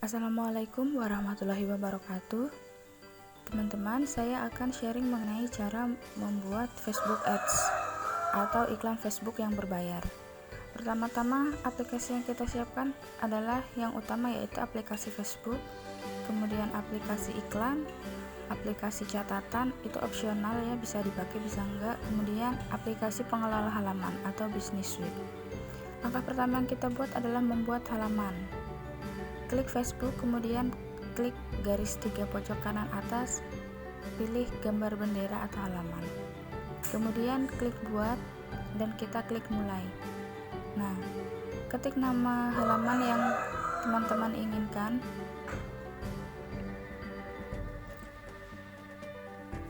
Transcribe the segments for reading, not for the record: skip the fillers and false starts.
Assalamualaikum warahmatullahi wabarakatuh. Teman-teman, saya akan sharing mengenai cara membuat Facebook Ads atau iklan Facebook yang berbayar. Pertama-tama, aplikasi yang kita siapkan adalah yang utama, yaitu aplikasi Facebook, kemudian aplikasi iklan, aplikasi catatan, itu opsional ya, bisa dipakai bisa enggak, kemudian aplikasi pengelola halaman atau Business Suite. Langkah pertama yang kita buat adalah membuat halaman. Klik Facebook, kemudian klik garis 3 pojok kanan atas, pilih gambar bendera atau halaman, kemudian klik buat dan kita klik mulai. Nah, ketik nama halaman yang teman-teman inginkan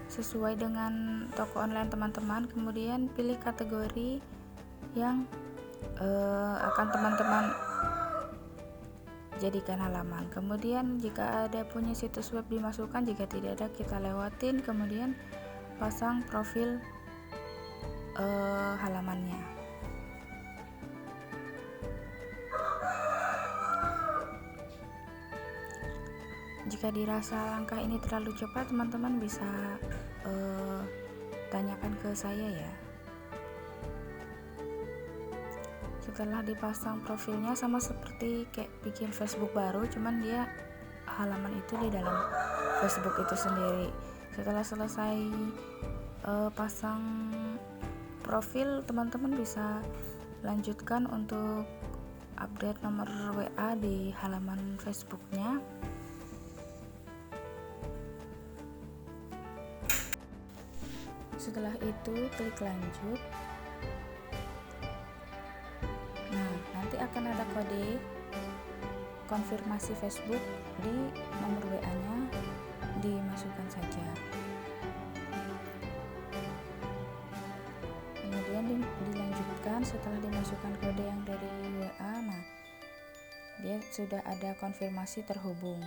sesuai dengan toko online teman-teman, kemudian pilih kategori yang akan teman-teman jadikan halaman. Kemudian jika ada punya situs web dimasukkan, jika tidak ada kita lewatin, kemudian pasang profil halamannya. Jika dirasa langkah ini terlalu cepat, teman-teman bisa tanyakan ke saya ya. Setelah dipasang profilnya, sama seperti kayak bikin Facebook baru, cuman dia halaman itu di dalam Facebook itu sendiri. Setelah selesai pasang profil, teman-teman bisa lanjutkan untuk update nomor WA di halaman Facebooknya. Setelah itu klik lanjut. Nah, nanti akan ada kode konfirmasi Facebook di nomor WA-nya, dimasukkan saja. Kemudian dilanjutkan setelah dimasukkan kode yang dari WA. Nah, dia sudah ada konfirmasi terhubung.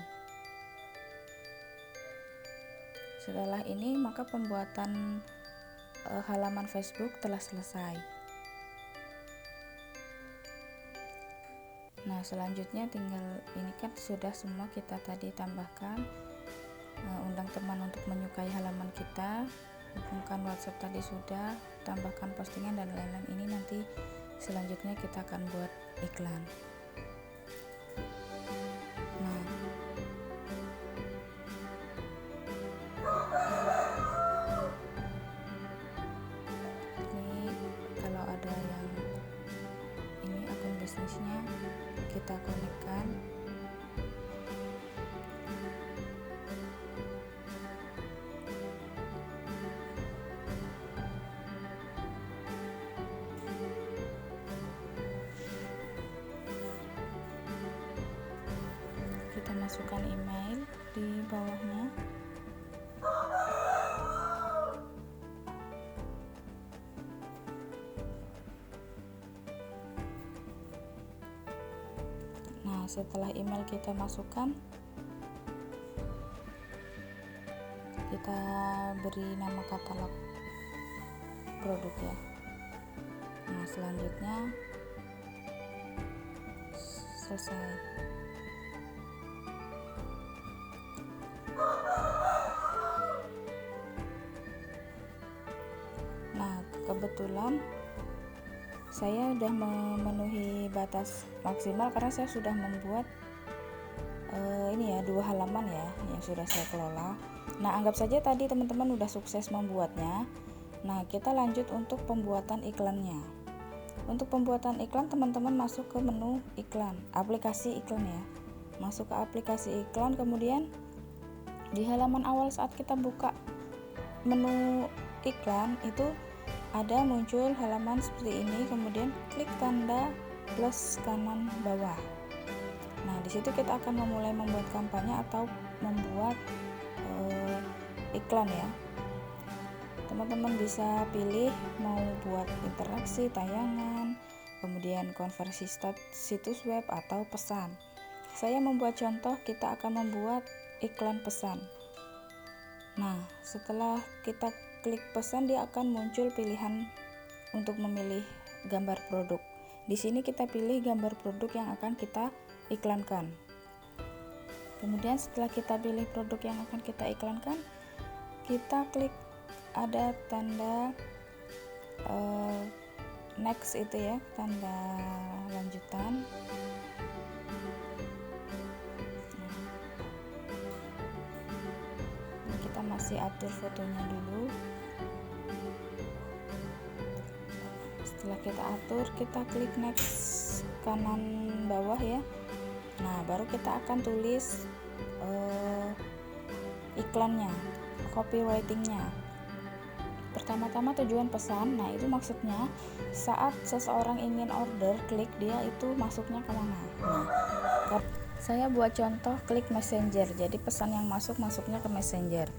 Setelah ini maka pembuatan halaman Facebook telah selesai. Nah, selanjutnya tinggal ini kan sudah semua kita tadi tambahkan, undang teman untuk menyukai halaman kita, hubungkan WhatsApp tadi sudah, tambahkan postingan dan lain-lain. Ini nanti selanjutnya kita akan buat iklan. Nah, ini kalau ada yang ini akun bisnisnya kita konekkan. Kita masukkan email di bawahnya. Nah, setelah email kita masukkan, kita beri nama katalog produk ya. Nah, selanjutnya selesai. Nah, kebetulan saya sudah memenuhi batas maksimal karena saya sudah membuat ini ya 2 halaman ya yang sudah saya kelola. Nah, anggap saja tadi teman-teman udah sukses membuatnya. Nah, kita lanjut untuk pembuatan iklannya. Untuk pembuatan iklan, teman-teman masuk ke menu iklan, aplikasi iklan ya. Masuk ke aplikasi iklan, kemudian di halaman awal saat kita buka menu iklan itu ada muncul halaman seperti ini, kemudian klik tanda plus kanan bawah. Nah, di situ kita akan memulai membuat kampanye atau membuat iklan ya. Teman-teman bisa pilih mau buat interaksi, tayangan, kemudian konversi situs web atau pesan. Saya membuat contoh, kita akan membuat iklan pesan. Nah, setelah kita klik pesan, dia akan muncul pilihan untuk memilih gambar produk. Di sini kita pilih gambar produk yang akan kita iklankan. Kemudian setelah kita pilih produk yang akan kita iklankan, kita klik ada tanda next itu ya, tanda lanjutan. Nah, kita masih atur fotonya dulu. Setelah kita atur, kita klik next kanan bawah ya. Nah, baru kita akan tulis iklannya, copywritingnya. Pertama-tama tujuan pesan. Nah, itu maksudnya saat seseorang ingin order, klik dia itu masuknya kemana. Nah, saya buat contoh klik messenger. Jadi pesan yang masuknya ke messenger.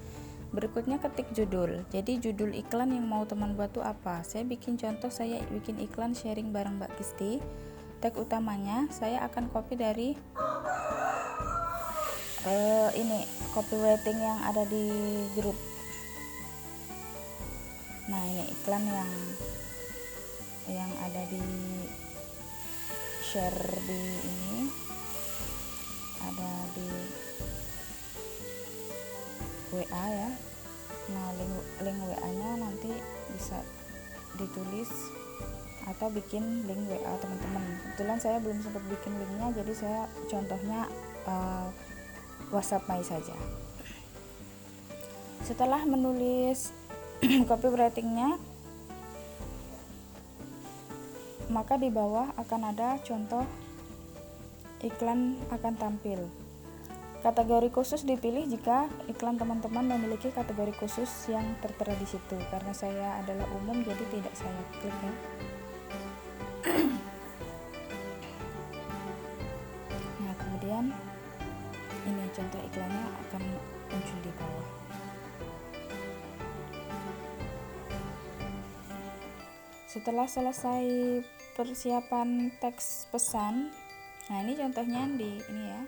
Berikutnya ketik judul. Jadi judul iklan yang mau teman buat tuh apa? Saya bikin contoh, saya bikin iklan sharing bareng Mbak Kisti. Tag utamanya saya akan copy dari ini copywriting yang ada di grup. Nah, ini iklan yang ada di share di ini, ada di WA ya. Nah, link WA-nya nanti bisa ditulis atau bikin link WA teman-teman. Kebetulan saya belum sempat bikin linknya, jadi saya contohnya WhatsApp My saja. Setelah menulis copywritingnya, maka di bawah akan ada contoh iklan akan tampil. Kategori khusus dipilih jika iklan teman-teman memiliki kategori khusus yang tertera di situ. Karena saya adalah umum, jadi tidak saya klik ya. Nah, kemudian ini contoh iklannya akan muncul di bawah. Setelah selesai persiapan teks pesan, nah ini contohnya di ini ya.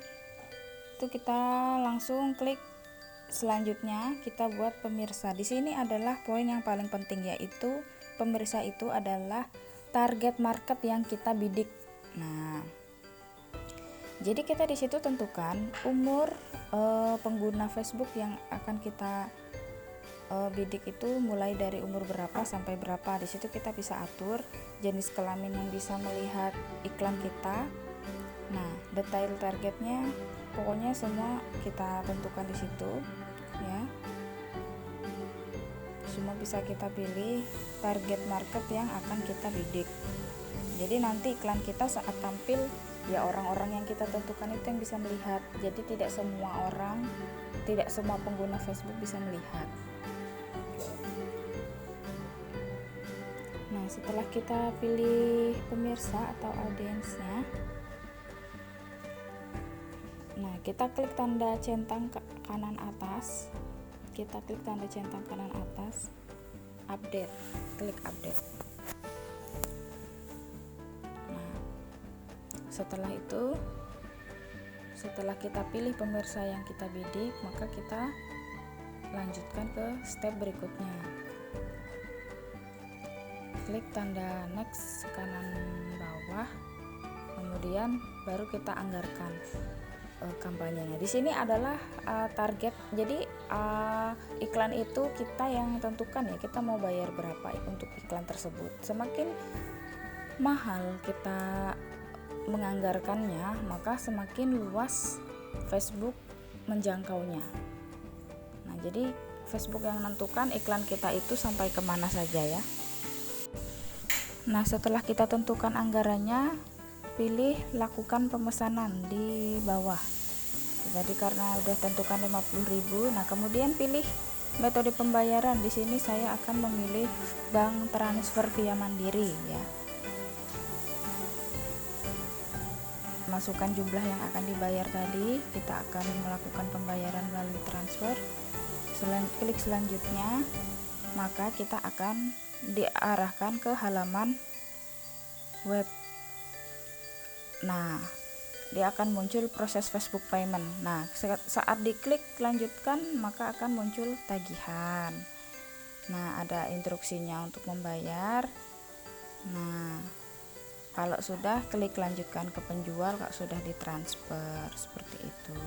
Itu kita langsung klik selanjutnya, kita buat pemirsa. Di sini adalah poin yang paling penting, yaitu pemirsa itu adalah target market yang kita bidik. Nah, jadi kita di situ tentukan umur pengguna Facebook yang akan kita bidik itu mulai dari umur berapa sampai berapa. Di situ kita bisa atur jenis kelamin yang bisa melihat iklan kita. Nah, detail targetnya pokoknya semua kita tentukan di situ ya. Semua bisa kita pilih target market yang akan kita bidik. Jadi nanti iklan kita saat tampil ya orang-orang yang kita tentukan itu yang bisa melihat. Jadi tidak semua pengguna Facebook bisa melihat. Nah, setelah kita pilih pemirsa atau audiensnya, nah kita klik tanda centang kanan atas. Kita klik tanda centang kanan atas, update, klik update. Nah, setelah itu, setelah kita pilih pemirsa yang kita bidik, maka kita lanjutkan ke step berikutnya. Klik tanda next kanan bawah, kemudian baru kita anggarkan kampanyenya. Di sini adalah target. Jadi iklan itu kita yang tentukan ya, kita mau bayar berapa untuk iklan tersebut. Semakin mahal kita menganggarkannya, maka semakin luas Facebook menjangkaunya. Nah, jadi Facebook yang menentukan iklan kita itu sampai kemana saja ya. Nah, setelah kita tentukan anggarannya, pilih lakukan pemesanan di bawah. Jadi karena udah tentukan 50.000, nah kemudian pilih metode pembayaran. Di sini saya akan memilih bank transfer via Mandiri ya. Masukkan jumlah yang akan dibayar tadi, kita akan melakukan pembayaran melalui transfer. Klik selanjutnya, maka kita akan diarahkan ke halaman web. Nah, dia akan muncul proses Facebook payment. Nah, saat diklik lanjutkan, maka akan muncul tagihan. Nah, ada instruksinya untuk membayar. Nah, kalau sudah, klik lanjutkan ke penjual, kalau sudah ditransfer, seperti itu.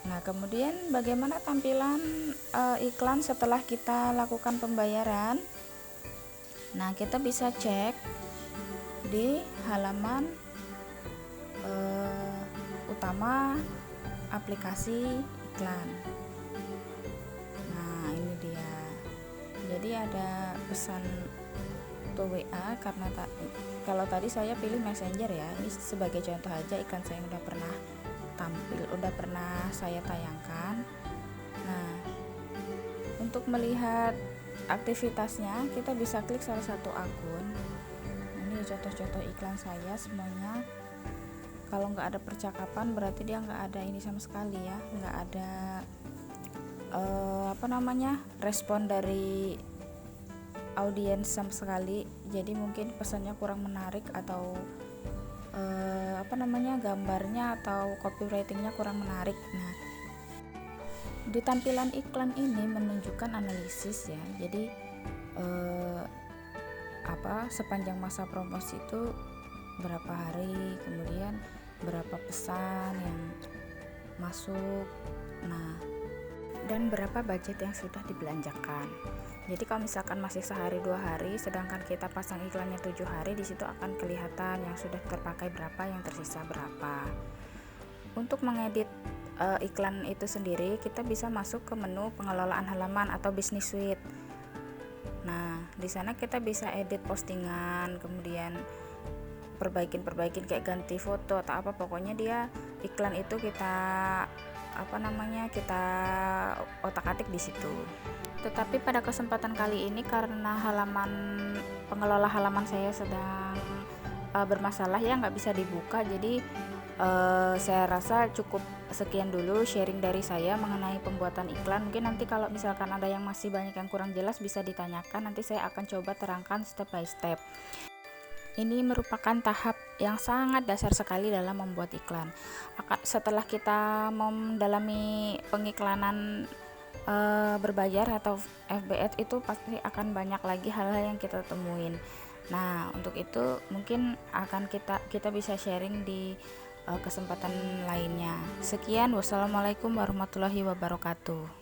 Nah, kemudian bagaimana tampilan iklan setelah kita lakukan pembayaran? Nah, kita bisa cek di halaman utama aplikasi iklan. Nah, ini dia. Jadi ada pesan to WA karena kalau tadi saya pilih Messenger ya. Ini sebagai contoh aja iklan saya yang udah pernah tampil, udah pernah saya tayangkan. Nah, untuk melihat aktivitasnya kita bisa klik salah satu akun. Ini contoh-contoh iklan saya semuanya. Kalau nggak ada percakapan berarti dia nggak ada ini sama sekali ya, nggak ada respon dari audiens sama sekali. Jadi mungkin pesannya kurang menarik atau gambarnya atau copywritingnya kurang menarik. Nah, di tampilan iklan ini menunjukkan analisis ya. Jadi sepanjang masa promosi itu berapa hari, kemudian berapa pesan yang masuk, nah, dan berapa budget yang sudah dibelanjakan. Jadi kalau misalkan masih sehari 2 hari, sedangkan kita pasang iklannya 7 hari, di situ akan kelihatan yang sudah terpakai berapa, yang tersisa berapa. Untuk mengedit iklan itu sendiri, kita bisa masuk ke menu pengelolaan halaman atau business suite. Nah, di sana kita bisa edit postingan, kemudian perbaikin kayak ganti foto atau apa, pokoknya dia iklan itu kita kita otak-atik di situ. Tetapi pada kesempatan kali ini karena pengelola halaman saya sedang bermasalah ya, nggak bisa dibuka, jadi saya rasa cukup sekian dulu sharing dari saya mengenai pembuatan iklan. Mungkin nanti kalau misalkan ada yang masih banyak yang kurang jelas bisa ditanyakan, nanti saya akan coba terangkan step by step. Ini merupakan tahap yang sangat dasar sekali dalam membuat iklan. Setelah kita mendalami pengiklanan berbayar atau FB Ads, itu pasti akan banyak lagi hal-hal yang kita temuin. Nah, untuk itu mungkin akan kita bisa sharing di kesempatan lainnya. Sekian, wassalamualaikum warahmatullahi wabarakatuh.